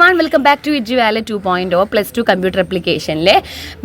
everyone, welcome back to EduValley 2.0 plus 2 computer ആപ്ലിക്കേഷനിലെ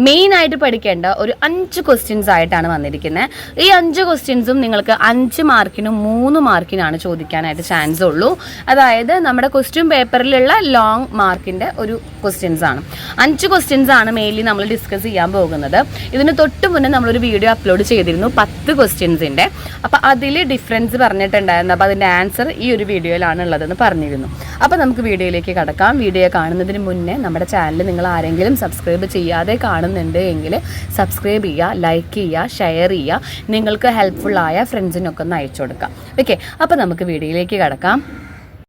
main ആയിട്ട് പഠിക്കേണ്ട ഒരു 5 ക്വസ്റ്റ്യൻസ് ആയിട്ടാണ് വന്നിരിക്കുന്നത്. ഈ 5 ക്വസ്റ്റ്യൻസും നിങ്ങൾക്ക് 5 മാർക്കിനും 3 മാർക്കിനാണ് ചോദിക്കാനായിട്ട് ചാൻസ് ഉള്ളൂ. അതായത് നമ്മുടെ ക്വസ്റ്റ്യൻ പേപ്പറിലുള്ള ലോങ് മാർക്കിൻ്റെ ഒരു ക്വസ്റ്റ്യൻസ് ആണ്. 5 ക്വസ്റ്റ്യൻസ് ആണ് മെയിൻലി നമ്മൾ ഡിസ്കസ് ചെയ്യാൻ പോകുന്നത്. ഇതിന് തൊട്ട് മുന്നേ നമ്മളൊരു വീഡിയോ അപ്ലോഡ് ചെയ്തിരുന്നു 10 ക്വസ്റ്റ്യൻസിൻ്റെ. അപ്പോൾ അതിൽ ഡിഫറൻസ് പറഞ്ഞിട്ടുണ്ടായിരുന്നു. അപ്പോൾ അതിൻ്റെ ആൻസർ ഈ ഒരു വീഡിയോയിലാണ് ഉള്ളതെന്ന് പറഞ്ഞിരുന്നു. അപ്പോൾ നമുക്ക് വീഡിയോയിലേക്ക് കടക്കാം. വീഡിയോ കാണുന്നതിന് മുന്നേ നമ്മുടെ ചാനൽ നിങ്ങൾ ആരെങ്കിലും സബ്സ്ക്രൈബ് ചെയ്യാതെ കാണുന്നുണ്ട് എങ്കിൽ സബ്സ്ക്രൈബ് ചെയ്യുക, ലൈക്ക് ചെയ്യുക, ഷെയർ ചെയ്യുക, നിങ്ങൾക്ക് ഹെൽപ്ഫുള്ളായ ഫ്രണ്ട്സിനൊക്കെ ഒന്ന് അയച്ചു കൊടുക്കാം. ഓക്കെ, അപ്പോൾ നമുക്ക് വീഡിയോയിലേക്ക് കടക്കാം.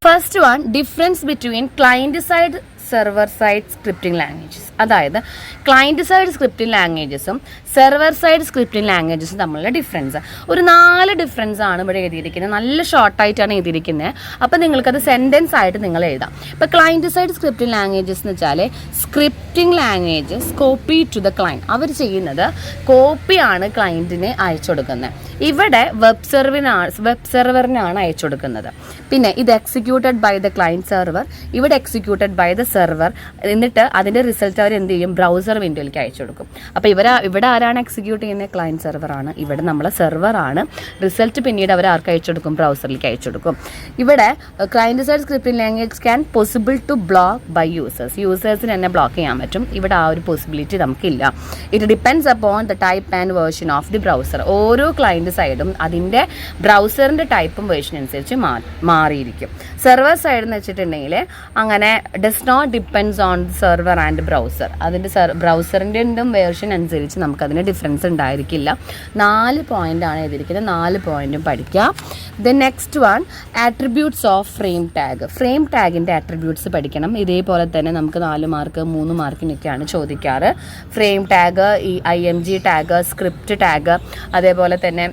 First one, difference between client side server side scripting languages. അതായത് ക്ലയൻറ്റ് സൈഡ് സ്ക്രിപ്റ്റിംഗ് ലാംഗ്വേജസും സെർവർ സൈഡ് സ്ക്രിപ്റ്റിംഗ് ലാംഗ്വേജസും തമ്മിലുള്ള ഡിഫറൻസ്. ഒരു 4 ഡിഫറൻസ് ആണ് ഇവിടെ എഴുതിയിരിക്കുന്നത്. നല്ല ഷോർട്ടായിട്ടാണ് എഴുതിയിരിക്കുന്നത്. അപ്പോൾ നിങ്ങൾക്കത് സെൻറ്റൻസ് ആയിട്ട് നിങ്ങൾ എഴുതാം. ഇപ്പോൾ ക്ലയൻറ്റ് സൈഡ് സ്ക്രിപ്റ്റിംഗ് ലാംഗ്വേജസ് എന്ന് വെച്ചാൽ scripting languages copy to the client. അവർ ചെയ്യുന്നത് കോപ്പിയാണ് ക്ലയൻറ്റിന് അയച്ചു കൊടുക്കുന്നത്. ഇവിടെ വെബ് സെർവറിനാണ് അയച്ചു കൊടുക്കുന്നത്. പിന്നെ ഇത് executed by the client server, ഇവിടെ എക്സിക്യൂട്ടഡ് ബൈ ദ സെർവർ. എന്നിട്ട് അതിൻ്റെ റിസൾട്ട് അവർ എന്ത് ചെയ്യും? ബ്രൗസർ വിൻഡോയിലേക്ക് അയച്ചു കൊടുക്കും. അപ്പോൾ ഇവിടെ ആരാണ് എക്സിക്യൂട്ട് ചെയ്യുന്നത്? ക്ലയൻറ്റ് സെർവറാണ്. ഇവിടെ നമ്മളെ സെർവറാണ്. റിസൾട്ട് പിന്നീട് അവർ ആർക്ക് അയച്ചു കൊടുക്കും? ബ്രൗസറിലേക്ക് അയച്ചു കൊടുക്കും. ഇവിടെ client side scripting language can possible to block by യൂസേഴ്സിന് തന്നെ ബ്ലോക്ക് ചെയ്യാൻ പറ്റും. ഇവിടെ ആ ഒരു പോസിബിലിറ്റി നമുക്കില്ല. It depends upon the type and version of the browser. ഓരോ ക്ലയൻറ്റ് സൈഡും അതിൻ്റെ ബ്രൗസറിൻ്റെ ടൈപ്പും വേർഷൻ അനുസരിച്ച് മാറിയിരിക്കും. സെർവർ സൈഡ് എന്ന് വെച്ചിട്ടുണ്ടെങ്കിൽ അങ്ങനെ does not depends on server and browser. അതിൻ്റെ ബ്രൗസറിൻ്റെ വേർഷൻ അനുസരിച്ച് നമുക്കതിന് ഡിഫറൻസ് ഉണ്ടായിരിക്കില്ല. 4 പോയിൻ്റാണ് എഴുതിയിരിക്കുന്നത്. 4 പോയിൻറ്റും പഠിക്കാം. Then next one, attributes of frame tag. Frame ടാഗിൻ്റെ ആട്രിബ്യൂട്ട്സ് പഠിക്കണം. ഇതേപോലെ തന്നെ നമുക്ക് 4 മാർക്ക് 3 മാർക്കിനൊക്കെയാണ് ചോദിക്കാറ്. ഫ്രെയിം ടാഗ്, ഈ IMG ടാഗ്, സ്ക്രിപ്റ്റ് ടാഗ്, അതേപോലെ തന്നെ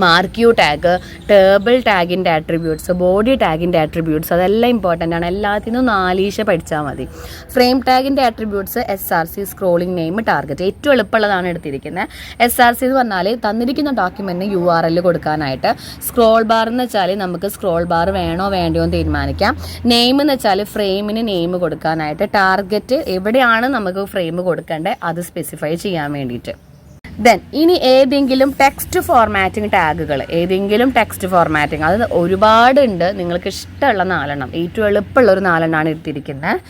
മാർക്യൂ ടാഗ്, ടേബിൾ ടാഗിൻ്റെ ആട്രിബ്യൂട്ട്സ്, ബോഡി ടാഗിൻ്റെ ആട്രിബ്യൂട്ട്സ്, അതെല്ലാം ഇമ്പോർട്ടൻ്റ് ആണ്. എല്ലാത്തിനും 4 പഠിച്ചാൽ മതി. ഫ്രെയിം ടാഗിൻ്റെ attributes SRC, scrolling name, target. ഏറ്റവും എളുപ്പമുള്ളതാണ് എടുത്തിരിക്കുന്നത്. SRC എന്ന് പറഞ്ഞാൽ തന്നിരിക്കുന്ന ഡോക്യുമെൻറ്റിന് URL കൊടുക്കാനായിട്ട്. സ്ക്രോൾ ബാർ എന്ന് വെച്ചാൽ നമുക്ക് സ്ക്രോൾ ബാർ വേണോ വേണ്ടയോ എന്ന് തീരുമാനിക്കാം. നെയിം എന്ന് വെച്ചാൽ ഫ്രെയിമിന് നെയിം കൊടുക്കാനായിട്ട്. ടാർഗറ്റ് എവിടെയാണ് നമുക്ക് ഫ്രെയിം കൊടുക്കേണ്ടത് അത് സ്പെസിഫൈ ചെയ്യാൻ വേണ്ടിയിട്ട്. ദെൻ ഇനി ഏതെങ്കിലും ടെക്സ്റ്റ് ഫോർമാറ്റിംഗ് ടാഗുകൾ, അത് ഒരുപാടുണ്ട്. നിങ്ങൾക്ക് ഇഷ്ടമുള്ള 4 ഏറ്റവും എളുപ്പമുള്ള ഒരു 4 എടുത്തിരിക്കുന്നത്.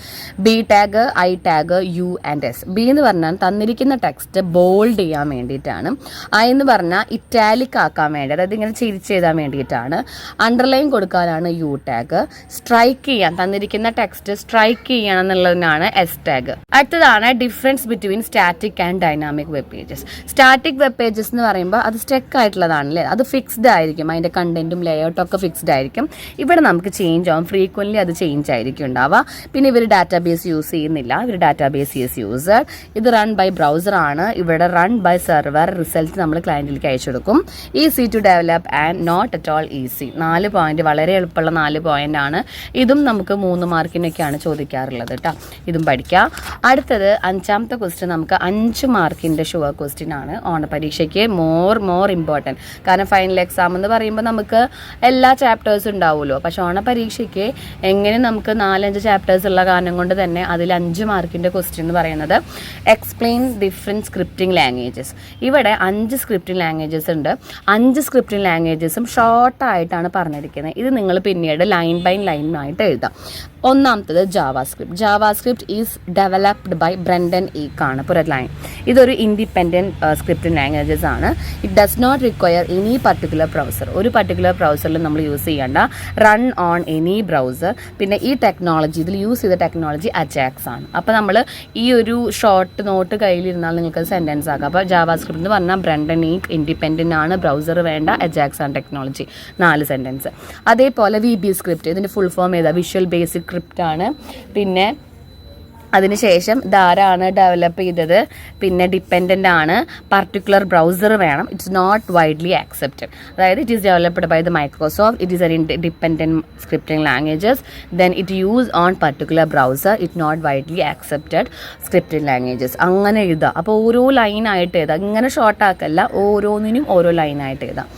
B tag, I tag, U and S. B എന്ന് പറഞ്ഞാൽ തന്നിരിക്കുന്ന ടെക്സ്റ്റ് ബോൾഡ് ചെയ്യാൻ വേണ്ടിയിട്ടാണ്. I എന്ന് പറഞ്ഞാൽ ഇറ്റാലിക് ആക്കാൻ വേണ്ടി, അതായത് ഇങ്ങനെ ചിരിച്ചെഴുതാൻ വേണ്ടിയിട്ടാണ്. അണ്ടർലൈൻ കൊടുക്കാനാണ് U ടാഗ്. സ്ട്രൈക്ക് ചെയ്യാൻ, തന്നിരിക്കുന്ന ടെക്സ്റ്റ് സ്ട്രൈക്ക് ചെയ്യണം എന്നുള്ളതിനാണ് S ടാഗ്. അടുത്തതാണ് difference between static and dynamic web pages. Static web pages എന്ന് പറയുമ്പോൾ അത് സ്റ്റക്ക് ആയിട്ടുള്ളതാണല്ലേ, അത് ഫിക്സ്ഡ് ആയിരിക്കും. അതിൻ്റെ കണ്ടന്റും ലേഔട്ടും ഒക്കെ ഫിക്സ്ഡ് ആയിരിക്കും. ഇവിടെ നമുക്ക് ചേഞ്ച് ആവും, ഫ്രീക്വൻ്റ്ലി അത് ചേഞ്ച് ആയിരിക്കും ഉണ്ടാവുക. പിന്നെ ഇവർ ഡാറ്റാബേസ് യൂസ് ചെയ്യുന്നില്ല, ഇവർ ഡാറ്റാബേസ് യൂസർ. ഇത് റൺ ബൈ ബ്രൗസർ ആണ്, ഇവിടെ റൺ ബൈ സെർവർ. റിസൾട്ട് നമ്മൾ ക്ലയൻറ്റിലേക്ക് അയച്ചു കൊടുക്കും. Easy to develop and not at all easy. 4 point, വളരെ എളുപ്പമുള്ള 4 പോയിന്റ് ആണ്. ഇതും നമുക്ക് 3 മാർക്കിനൊക്കെയാണ് ചോദിക്കാറുള്ളത് കേട്ടോ. ഇതും പഠിക്കാം. അടുത്തത് 5ാമത്തെ ക്വസ്റ്റ്യൻ നമുക്ക് 5 മാർക്കിൻ്റെ ഷുവർ ക്വസ്റ്റ്യൻ ആണ്. ഓണപരീക്ഷയ്ക്ക് മോർ ഇമ്പോർട്ടൻറ്റ്. കാരണം ഫൈനൽ എക്സാം എന്ന് പറയുമ്പോൾ നമുക്ക് എല്ലാ ചാപ്റ്റേഴ്സും ഉണ്ടാവുമല്ലോ. പക്ഷെ ഓണപരീക്ഷയ്ക്ക് എങ്ങനെ നമുക്ക് 4-5 ചാപ്റ്റേഴ്സ് ഉള്ള കാരണം കൊണ്ട് തന്നെ അതിൽ 5 മാർക്കിൻ്റെ ക്വസ്റ്റ്യൻ എന്ന് പറയുന്നത് എക്സ്പ്ലെയിൻ ഡിഫറെൻറ്റ് സ്ക്രിപ്റ്റിംഗ് ലാംഗ്വേജസ്. ഇവിടെ 5 സ്ക്രിപ്റ്റിംഗ് ലാംഗ്വേജസ് ഉണ്ട്. 5 സ്ക്രിപ്റ്റിംഗ് ലാംഗ്വേജസും ഷോർട്ടായിട്ടാണ് പറഞ്ഞിരിക്കുന്നത്. ഇത് നിങ്ങൾ പിന്നീട് ലൈൻ ബൈ ലൈൻ ആയിട്ട് എഴുതാം. ഒന്നാമത്തത് JavaScript is developed by Brendan Eich ആണ്. ലൈൻ ഇതൊരു ഇൻഡിപെൻഡൻറ്റ് സ്ക്രിപ്റ്റിംഗ് ലാംഗ്വേജസ് ആണ്. It does not require any particular browser. ഒരു പർട്ടിക്കുലർ ബ്രൗസറിൽ നമ്മൾ യൂസ് ചെയ്യേണ്ട. Run on any browser. പിന്നെ ഈ ടെക്നോളജി, ഇതിൽ യൂസ് ചെയ്ത ടെക്നോളജി അജാക്സ് ആണ്. അപ്പോൾ നമ്മൾ ഈ ഒരു ഷോർട്ട് നോട്ട് കയ്യിലിരുന്നാൽ നിങ്ങൾക്ക് സെൻറ്റൻസ് ആക്കാം. അപ്പോൾ ജാവാസ്ക്രിപ്റ്റ് എന്ന് പറഞ്ഞാൽ ബ്രെൻഡൻ ഈക്ക്, ഇൻഡിപെൻഡൻ്റ് ആണ്, ബ്രൗസർ വേണ്ട, അജാക്സ് ആണ് ടെക്നോളജി. 4 സെൻറ്റൻസ്. അതേപോലെ VB സ്ക്രിപ്റ്റ്, ഇതിൻ്റെ ഫുൾ ഫോം ഏതാ? വിഷ്വൽ ബേസിക് സ്ക്രിപ്റ്റ് ആണ്. പിന്നെ അതിനുശേഷം ഇതാരാണ് ഡെവലപ്പ് ചെയ്തത്, പിന്നെ ഡിപ്പെൻഡൻ്റ് ആണ്, പർട്ടിക്കുലർ ബ്രൗസർ വേണം, ഇറ്റ്സ് നോട്ട് വൈഡ്ലി ആക്സെപ്റ്റഡ്. അതായത് it is developed by the Microsoft, it is an dependent scripting languages, then it use on particular browser, it not widely accepted scripting languages. അങ്ങനെ എഴുതുക. അപ്പോൾ ഓരോ ലൈനായിട്ട് എഴുതാം, ഇങ്ങനെ ഷോർട്ടാക്കല്ല, ഓരോന്നിനും ഓരോ ലൈനായിട്ട് എഴുതാം.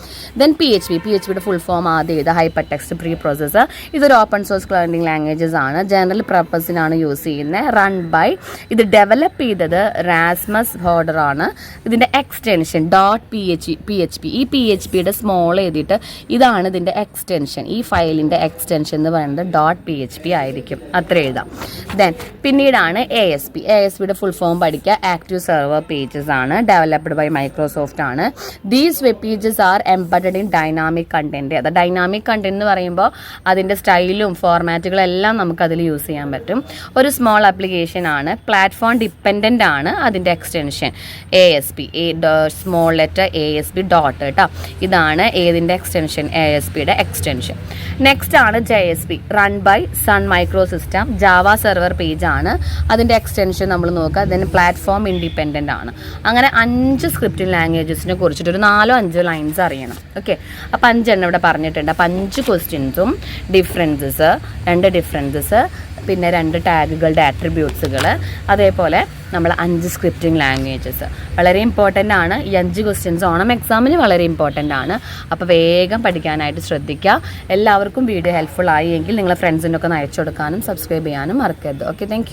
ദെൻ PHP, PHPയുടെ ഫുൾ ഫോം ആദ്യം എഴുതുക, ഹൈപ്പർ ടെക്സ്റ്റ് പ്രീ പ്രോസസ്സർ. ഇതൊരു ഓപ്പൺ സോഴ്സ് ലേണിംഗ് ലാംഗ്വേജസ് ആണ്, ജനറൽ പർപ്പസിനാണ് യൂസ് ചെയ്യുന്നത്. റൺ ബൈ, ഇത് ഡെവലപ്പ് ചെയ്തത് റാസ്മസ് ഹോർഡർ ആണ്. ഇതിൻ്റെ എക്സ്റ്റൻഷൻ .php, ഈ PHPയുടെ സ്മോൾ എഴുതിയിട്ട് ഇതാണ് ഇതിൻ്റെ എക്സ്റ്റൻഷൻ, ഈ ഫയലിൻ്റെ എക്സ്റ്റൻഷൻ എന്ന് പറയുന്നത് .php ആയിരിക്കും, അത്ര എഴുതാം. ദെൻ പിന്നീടാണ് ASPയുടെ ഫുൾ ഫോം പഠിക്കുക, ആക്റ്റീവ് സെർവർ പേജസ് ആണ്, ഡെവലപ്ഡ് ബൈ മൈക്രോസോഫ്റ്റ് ആണ്. These web pages are embedded in dynamic content. അത് ഡൈനാമിക് കണ്ടന്റ് എന്ന് പറയുമ്പോൾ അതിൻ്റെ സ്റ്റൈലും ഫോർമാറ്റുകളും എല്ലാം നമുക്ക് അതിൽ യൂസ് ചെയ്യാൻ പറ്റും. ഒരു സ്മോൾ ആപ്ലിക്കേഷൻ ആണ്, പ്ലാറ്റ്ഫോം ഡിപ്പെൻഡൻ്റ് ആണ് അതിൻ്റെ extension ASP, small letter ASP dot കേട്ടോ. ഇതാണ് ഏതിൻ്റെ എക്സ്റ്റൻഷൻ, ASPയുടെ എക്സ്റ്റൻഷൻ. നെക്സ്റ്റ് ആണ് JSP, run by Sun micro system, Java server page ആണ്, അതിൻ്റെ എക്സ്റ്റൻഷൻ നമ്മൾ നോക്കുക. ദെൻ പ്ലാറ്റ്ഫോം ഇൻഡിപെൻഡൻ്റ് ആണ്. അങ്ങനെ 5 സ്ക്രിപ്റ്റിംഗ് ലാംഗ്വേജസിനെ കുറിച്ചിട്ട് ഒരു 4-5 ലൈൻസ് അറിയണം. ഓക്കെ, അപ്പോൾ 5 എണ്ണം ഇവിടെ പറഞ്ഞിട്ടുണ്ട്. അപ്പോൾ 5 ക്വസ്റ്റ്യൻസും ഡിഫറൻസസ്, 2 ഡിഫറൻസസ്, പിന്നെ 2 ടാഗുകളുടെ ആട്രിബ്യൂട്ട്സുകൾ, അതേപോലെ നമ്മൾ 5 സ്ക്രിപ്റ്റിംഗ് ലാംഗ്വേജസ് വളരെ ഇമ്പോർട്ടൻ്റ് ആണ്. ഈ 5 ക്വസ്റ്റ്യൻസ് ഓണം എക്സാമിന് വളരെ ഇമ്പോർട്ടൻ്റ് ആണ്. അപ്പോൾ വേഗം പഠിക്കാനായിട്ട് ശ്രദ്ധിക്കുക. എല്ലാവർക്കും വീഡിയോ ഹെൽപ്ഫുൾ ആയി എങ്കിൽ നിങ്ങളെ ഫ്രണ്ട്സിനൊക്കെ അയച്ചു കൊടുക്കാനും സബ്സ്ക്രൈബ് ചെയ്യാനും മറക്കരുത്. Okay, thank